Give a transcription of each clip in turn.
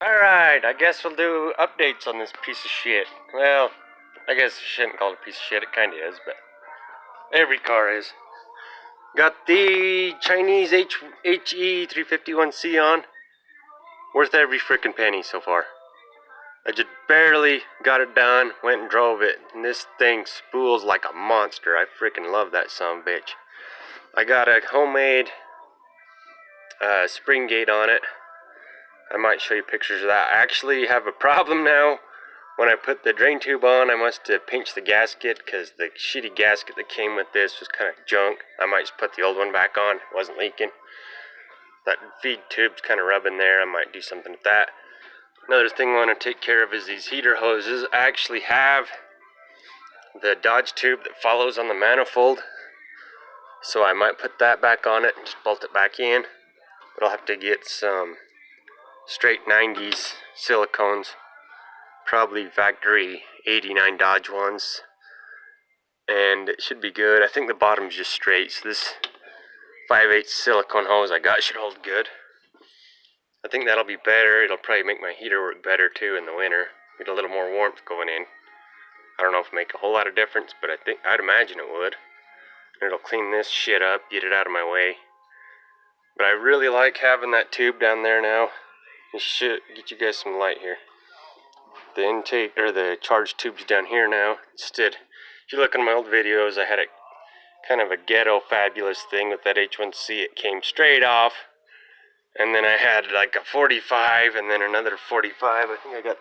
Alright, I guess we'll do updates on this piece of shit. Well, I guess I shouldn't call it a piece of shit, it kinda is, but every car is. Got the Chinese HE351C on. Worth every frickin' penny so far. I just barely got it done, went and drove it, and this thing spools like a monster. I frickin' love that son of a bitch. I got a homemade spring gate on it. I might show you pictures of that. I actually have a problem now. When I put the drain tube on, I must have pinched the gasket because the shitty gasket that came with this was kind of junk. I might just put the old one back on. It wasn't leaking. That feed tube's kind of rubbing there. I might do something with that. Another thing I want to take care of is these heater hoses. I actually have the Dodge tube that follows on the manifold, so I might put that back on it and just bolt it back in. But I'll have to get some straight 90s silicones, probably factory 89 Dodge ones, and it should be good. I think the bottom's just straight, so this 5/8 silicone hose I got should hold good. I think that'll be better. It'll probably make my heater work better too in the winter. Get a little more warmth going in. I don't know if it'll make a whole lot of difference, but I'd imagine it would. And it'll clean this shit up, get it out of my way. But I really like having that tube down there now. It should get you guys some light here. The intake or the charge tube's down here now. Instead, if you look in my old videos, I had a kind of a ghetto fabulous thing with that H1C. It came straight off, and then I had like a 45 and then another 45. I think I got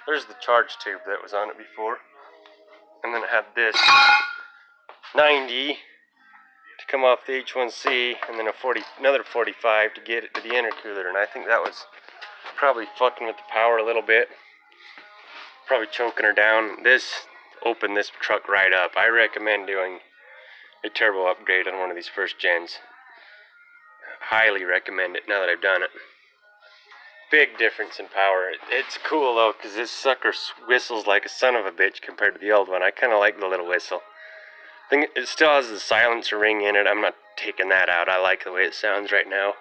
there's the charge tube that was on it before, and then I had this 90 to come off the H1C, and then another 45 to get it to the intercooler. And I think that was probably fucking with the power a little bit, probably choking her down. This opened this truck right up. I recommend doing a turbo upgrade on one of these first gens. Highly recommend it now that I've done it. Big difference in power. It's cool though, because this sucker whistles like a son of a bitch compared to the old one. I kind of like the little whistle. I think it still has the silencer ring in it. I'm not taking that out. I like the way it sounds right now,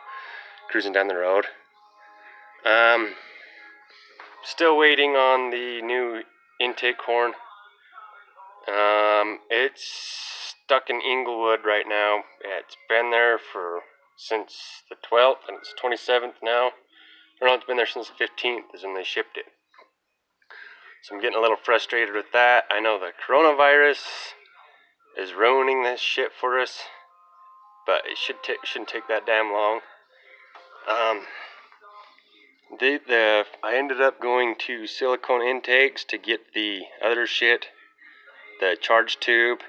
cruising down the road. Still waiting on the new intake horn. It's stuck in Inglewood right now. It's been there since the 12th, and it's 27th now. I don't know, it's been there since the 15th is when they shipped it. So I'm getting a little frustrated with that. I know the coronavirus is ruining this shit for us, but it shouldn't take that damn long. I ended up going to silicone intakes to get the other shit, the charge tube,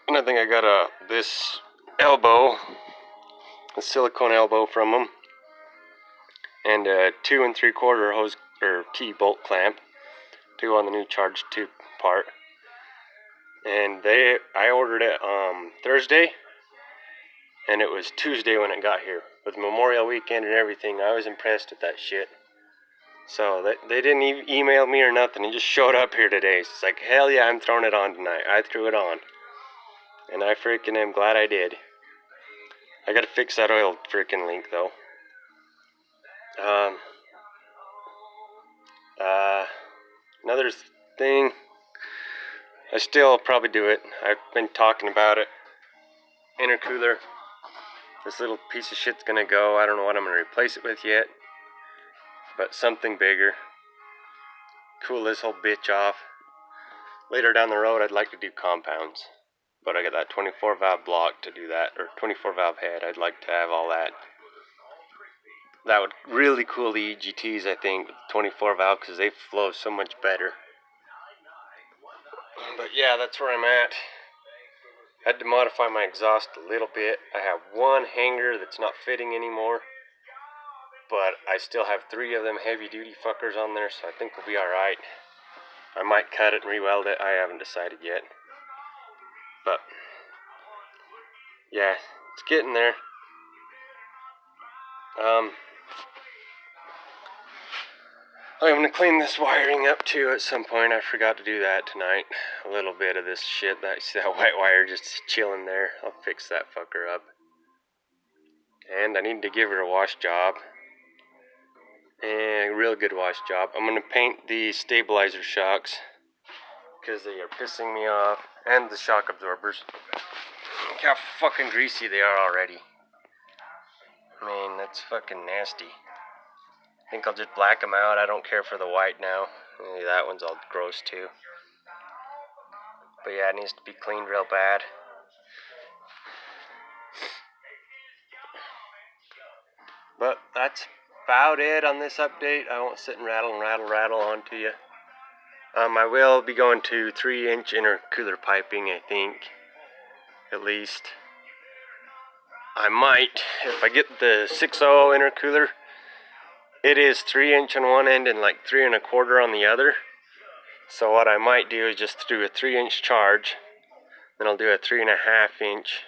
and I think I got this elbow, a silicone elbow from them, and a 2 3/4 hose or T-bolt clamp, two on the new charge tube part. And I ordered it Thursday, and it was Tuesday when it got here. With Memorial Weekend and everything, I was impressed with that shit. So they didn't even email me or nothing. It just showed up here today. So it's like, hell yeah, I'm throwing it on tonight. I threw it on, and I freaking am glad I did. I gotta fix that oil freaking leak though. Another thing, I still probably do it. I've been talking about it. Intercooler. This little piece of shit's gonna go. I don't know what I'm gonna replace it with yet, but something bigger. Cool this whole bitch off. Later down the road, I'd like to do compounds, but I got that 24 valve block to do that, or 24 valve head. I'd like to have all that. That would really cool the EGTs, I think, with 24 valve, because they flow so much better. But yeah, that's where I'm at. I had to modify my exhaust a little bit. I have one hanger that's not fitting anymore, but I still have 3 of them heavy duty fuckers on there, so I think we'll be alright. I might cut it and re-weld it. I haven't decided yet. But yeah, it's getting there. I'm gonna clean this wiring up too at some point. I forgot to do that tonight. A little bit of this shit, that white wire just chilling there. I'll fix that fucker up. And I need to give her a wash job. and real good wash job. I'm gonna paint the stabilizer shocks because they are pissing me off, and the shock absorbers. Look how fucking greasy they are already. Man, that's fucking nasty. I think I'll just black them out. I don't care for the white now. That one's all gross too. But yeah, it needs to be cleaned real bad. But that's about it on this update. I won't sit and rattle on to you. I will be going to 3-inch intercooler piping, I think. At least. I might, if I get the 6.0 intercooler, it is 3-inch on one end and like 3 1/4 on the other. So what I might do is just do a 3-inch charge, then I'll do a 3 1/2 inch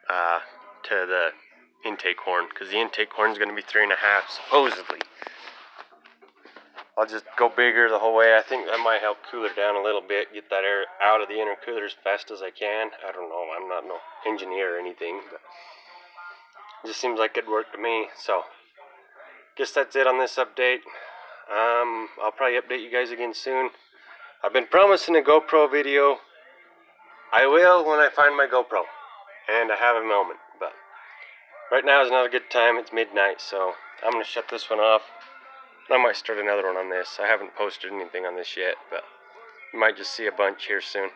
to the intake horn, because the intake horn is going to be 3 1/2 supposedly. I'll just go bigger the whole way. I think that might help cool it down a little bit, get that air out of the intercooler as fast as I can. I don't know, I'm not no engineer or anything, but it just seems like it'd work to me. So guess that's it on this update. I'll probably update you guys again soon. I've been promising a GoPro video. I will when I find my GoPro and I have a moment, but right now is not a good time. It's midnight, so I'm gonna shut this one off. I might start another one on this. I haven't posted anything on this yet, but you might just see a bunch here soon.